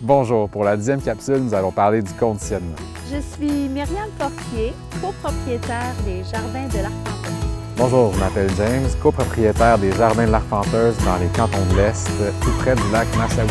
Bonjour, pour la 10e capsule, nous allons parler du conditionnement. Je suis Myriam Fortier, copropriétaire des Jardins de l'Arpenteuse. Bonjour, je m'appelle James, copropriétaire des Jardins de l'Arpenteuse dans les cantons de l'Est, tout près du lac Nassaoui.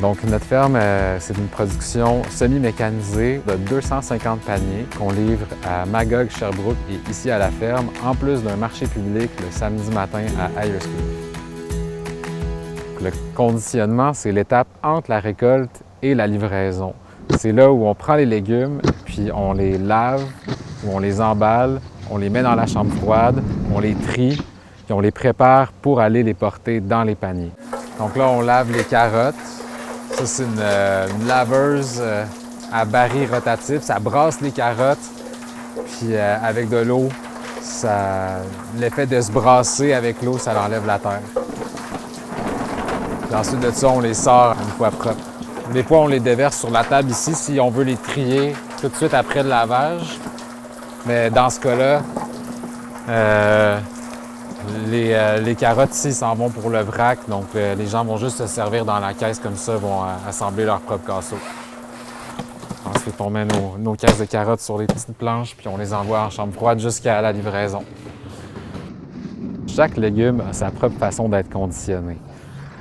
Donc, notre ferme, c'est une production semi-mécanisée de 250 paniers qu'on livre à Magog, Sherbrooke et ici à la ferme, en plus d'un marché public le samedi matin à Ayerscliffe. Le conditionnement, c'est l'étape entre la récolte et la livraison. C'est là où on prend les légumes, puis on les lave, ou on les emballe, on les met dans la chambre froide, on les trie, puis on les prépare pour aller les porter dans les paniers. Donc là, on lave les carottes. Ça, c'est une laveuse à baril rotatif. Ça brasse les carottes, puis avec de l'eau, l'effet de se brasser avec l'eau, ça enlève la terre. Puis ensuite de ça, on les sort une fois propres. Des fois, on les déverse sur la table ici si on veut les trier tout de suite après le lavage. Mais dans ce cas-là, les carottes ici s'en vont pour le vrac, donc les gens vont juste se servir dans la caisse comme ça, vont assembler leur propre casseau. Ensuite, on met nos caisses de carottes sur les petites planches, puis on les envoie en chambre froide jusqu'à la livraison. Chaque légume a sa propre façon d'être conditionné.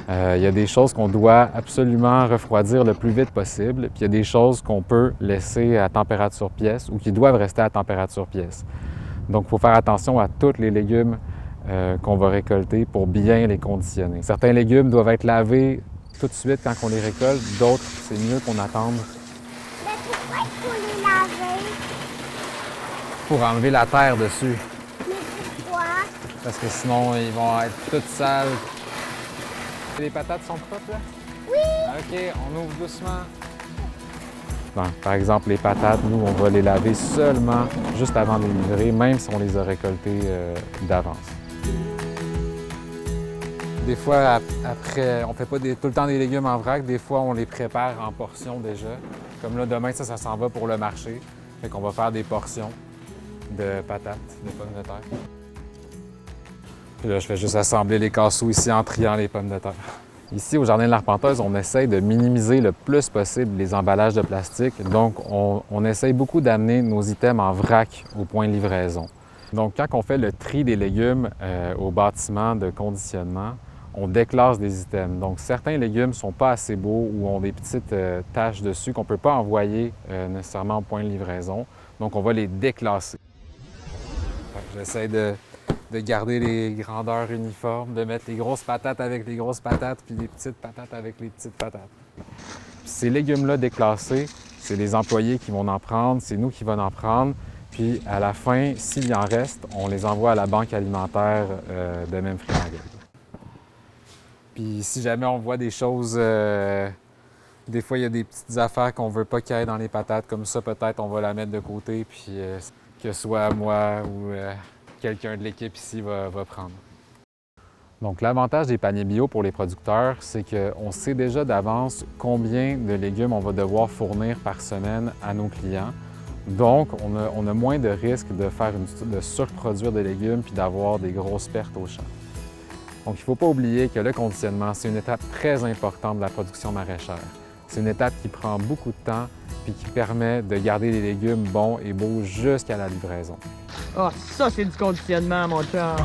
Il y a des choses qu'on doit absolument refroidir le plus vite possible, puis il y a des choses qu'on peut laisser à température pièce ou qui doivent rester à température pièce. Donc, il faut faire attention à tous les légumes qu'on va récolter pour bien les conditionner. Certains légumes doivent être lavés tout de suite quand on les récolte, d'autres, c'est mieux qu'on attende. Mais pourquoi il faut les laver? Pour enlever la terre dessus, Mais pourquoi? parce que sinon, ils vont être toutes sales. Les patates sont propres, là? Oui! OK, on ouvre doucement. Bon, par exemple, les patates, nous, on va les laver seulement juste avant de les livrer, même si on les a récoltées d'avance. Des fois, après, on ne fait pas tout le temps des légumes en vrac. Des fois, on les prépare en portions déjà. Comme là, demain, ça s'en va pour le marché. Fait qu'on va faire des portions de patates, de pommes de terre. Puis là, je fais juste assembler les casseaux ici en triant les pommes de terre. Ici, au Jardin de l'Arpenteuse, on essaye de minimiser le plus possible les emballages de plastique. Donc, on essaye beaucoup d'amener nos items en vrac au point de livraison. Donc, quand on fait le tri des légumes au bâtiment de conditionnement, on déclasse des items. Donc, certains légumes ne sont pas assez beaux ou ont des petites taches dessus qu'on ne peut pas envoyer nécessairement au point de livraison. Donc, on va les déclasser. J'essaie de garder les grandeurs uniformes, de mettre les grosses patates avec les grosses patates, puis les petites patates avec les petites patates. Puis ces légumes-là déclassés, c'est les employés qui vont en prendre, c'est nous qui vont en prendre. Puis à la fin, s'il en reste, on les envoie à la banque alimentaire de Memphremagog. Puis si jamais on voit des choses, des fois il y a des petites affaires qu'on ne veut pas qu'il y ait dans les patates, comme ça peut-être on va la mettre de côté, puis que ce soit moi ou quelqu'un de l'équipe ici va prendre. Donc, l'avantage des paniers bio pour les producteurs, c'est qu'on sait déjà d'avance combien de légumes on va devoir fournir par semaine à nos clients. Donc, on a moins de risques de surproduire des légumes puis d'avoir des grosses pertes au champ. Donc, il ne faut pas oublier que le conditionnement, c'est une étape très importante de la production maraîchère. C'est une étape qui prend beaucoup de temps puis qui permet de garder les légumes bons et beaux jusqu'à la livraison. Ah, ça, c'est du conditionnement, mon chum!